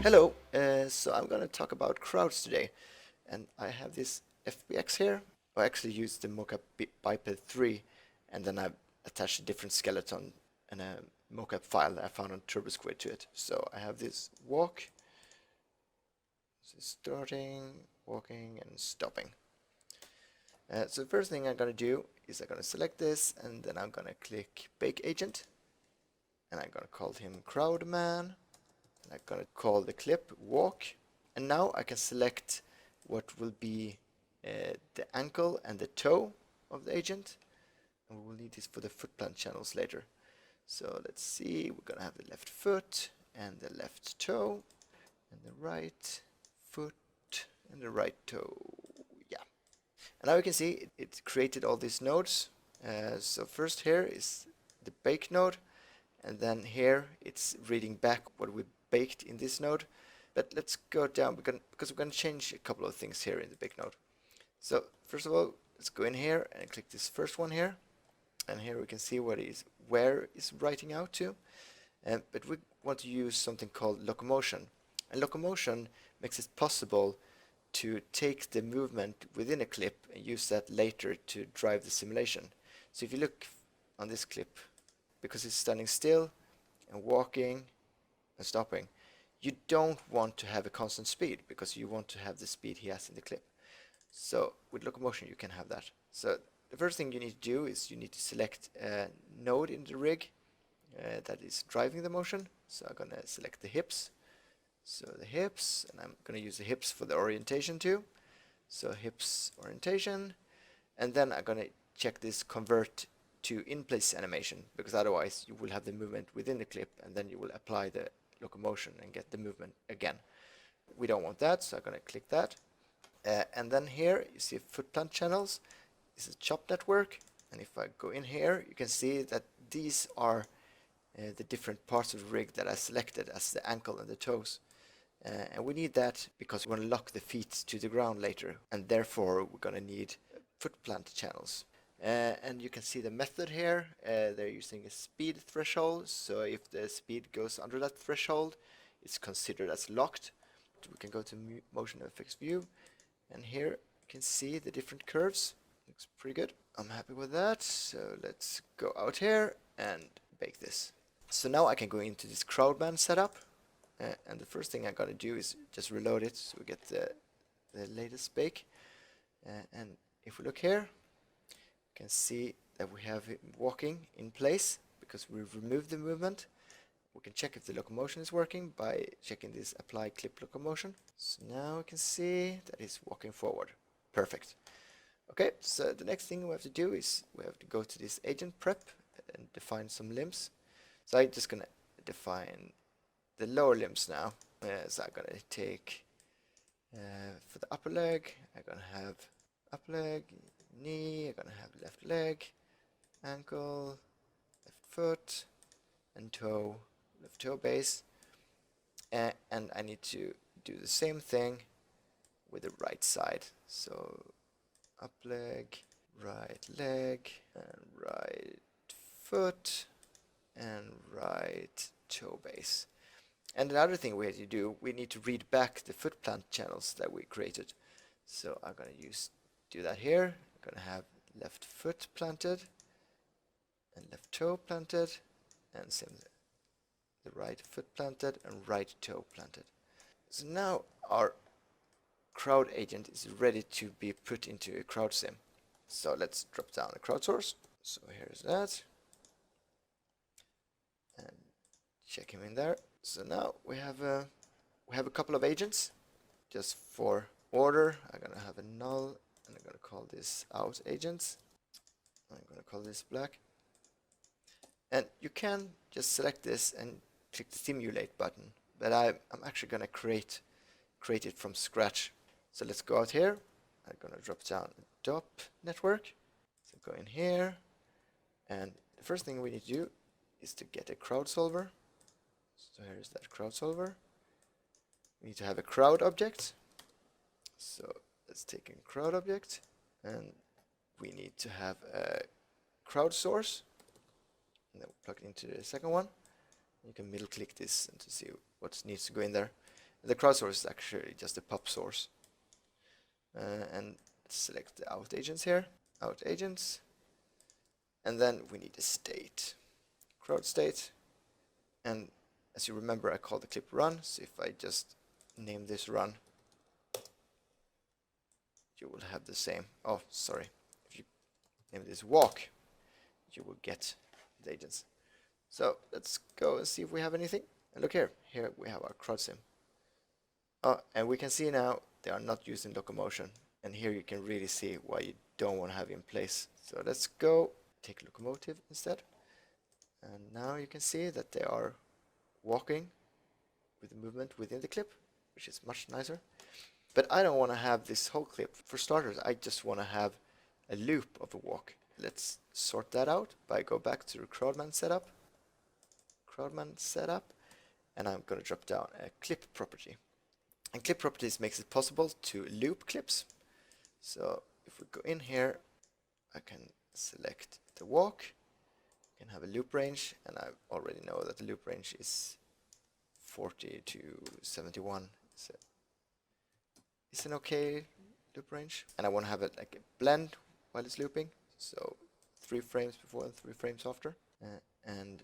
Hello, so I'm going to talk about crowds today, and I have this FBX here. I actually used the mockup biped 3, and then I've attached a different skeleton and a mockup file that I found on TurboSquid to it. So I have this walk, so starting, walking, and stopping. So the first thing I'm going to do is I'm going to select this, and then I'm going to click Bake Agent, and I'm going to call him Crowdman. I'm going to call the clip walk, and now I can select what will be the ankle and the toe of the agent, and we will need this for the foot plant channels later. So let's see, we're going to have the left foot and the left toe and the right foot and the right toe. Yeah, and now you can see it created all these nodes. So first here is the bake node, and then here it's reading back what we baked in this node. But let's go down because we're going to change a couple of things here in the bake node. So first of all, let's go in here and click this first one here, and here we can see where it's writing out to. But we want to use something called Locomotion, and Locomotion makes it possible to take the movement within a clip and use that later to drive the simulation. So if you look on this clip, because it's standing still and walking and stopping, you don't want to have a constant speed because you want to have the speed he has in the clip. So with Locomotion you can have that. So the first thing you need to do is you need to select a node in the rig that is driving the motion. So I'm going to select the hips. So the hips, and I'm going to use the hips for the orientation too. So hips orientation, and then I'm going to check this convert to in-place animation, because otherwise you will have the movement within the clip and then you will apply the locomotion and get the movement again. We don't want that, so I'm going to click that. And then here you see foot plant channels. This is chop network, and if I go in here you can see that these are the different parts of the rig that I selected as the ankle and the toes. And we need that because we're going to lock the feet to the ground later, and therefore we're going to need foot plant channels. And you can see the method here. They're using a speed threshold, so if the speed goes under that threshold, it's considered as locked. We can go to Motion Effects View, and here you can see the different curves. Looks pretty good. I'm happy with that, so let's go out here and bake this. So now I can go into this Crowdman setup, and the first thing I'm going to do is just reload it so we get the latest bake. And if we look here, you can see that we have it walking in place because we've removed the movement. We can check if the locomotion is working by checking this apply clip locomotion. So now we can see that it's walking forward. Perfect. Okay, so the next thing we have to do is we have to go to this agent prep and define some limbs. So I'm just going to define the lower limbs now. So I'm going to take for the upper leg, I'm going to have upper leg, knee, I'm going to have left leg, ankle, left foot, and toe, left toe base. And I need to do the same thing with the right side. So up leg, and right foot, and right toe base. And another thing we have to do, we need to read back the foot plant channels that we created. So I'm going to do that here. I'm going to have left foot planted and left toe planted, and same the right foot planted and right toe planted. So now our crowd agent is ready to be put into a crowd sim. So let's drop down the crowd source. So here's that, and check him in there. So now we have a couple of agents. Just for order, I'm gonna have a null, and I'm gonna call this out agents. I'm gonna call this black. And you can just select this and click the simulate button, but I'm actually gonna create it from scratch. So let's go out here. I'm gonna drop down DOP network. So go in here, and the first thing we need to do is to get a crowd solver. So here's that crowd solver. We need to have a crowd object. So let's take a crowd object, and we need to have a crowd source, and then we'll plug it into the second one. You can middle click this and to see what needs to go in there. The crowd source is actually just a pop source. And select the out agents here, out agents, and then we need a state, crowd state. And as you remember, I called the clip run, so if I just name this run, you will have the same. Oh, sorry. If you name this walk, you will get the agents. So let's go and see if we have anything. And look here. Here we have our crowd sim. Oh, and we can see now they are not using Locomotion. And here you can really see why you don't want to have it in place. So let's go take Locomotive instead. And now you can see that they are walking with the movement within the clip, which is much nicer. But I don't want to have this whole clip. For starters, I just want to have a loop of a walk. Let's sort that out by go back to the Crowdman setup. Crowdman setup. And I'm going to drop down a clip property. And clip properties makes it possible to loop clips. So if we go in here, I can select the walk. I can have a loop range, and I already know that the loop range is 40 to 71. So it's an okay loop range. And I want to have it like a blend while it's looping. So 3 frames before and 3 frames after. And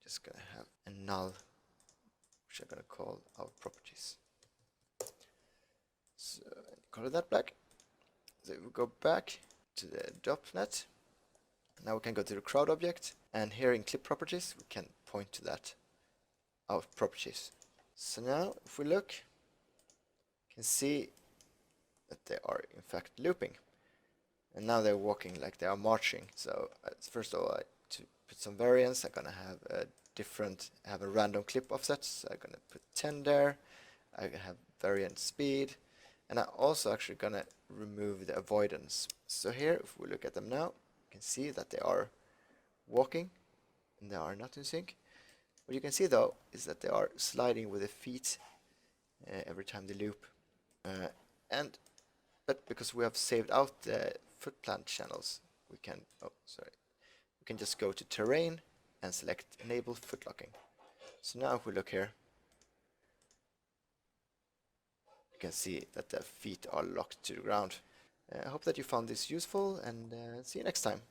just gonna have a null, which I'm gonna call our properties. So color that black. So we go back to the .NET. Now we can go to the crowd object, and here in clip properties we can point to that out properties. So now if we look, you can see that they are in fact looping, and now they're walking like they are marching. So first of all, to put some variance, I'm gonna have a random clip offset. So I'm gonna put 10 there. I have variant speed. And I'm also actually gonna remove the avoidance. So here, if we look at them now, you can see that they are walking and they are not in sync. What you can see though is that they are sliding with the feet every time they loop. But because we have saved out the foot plant channels, we can just go to terrain and select enable foot locking. So now if we look here, you can see that the feet are locked to the ground. I hope that you found this useful, and see you next time.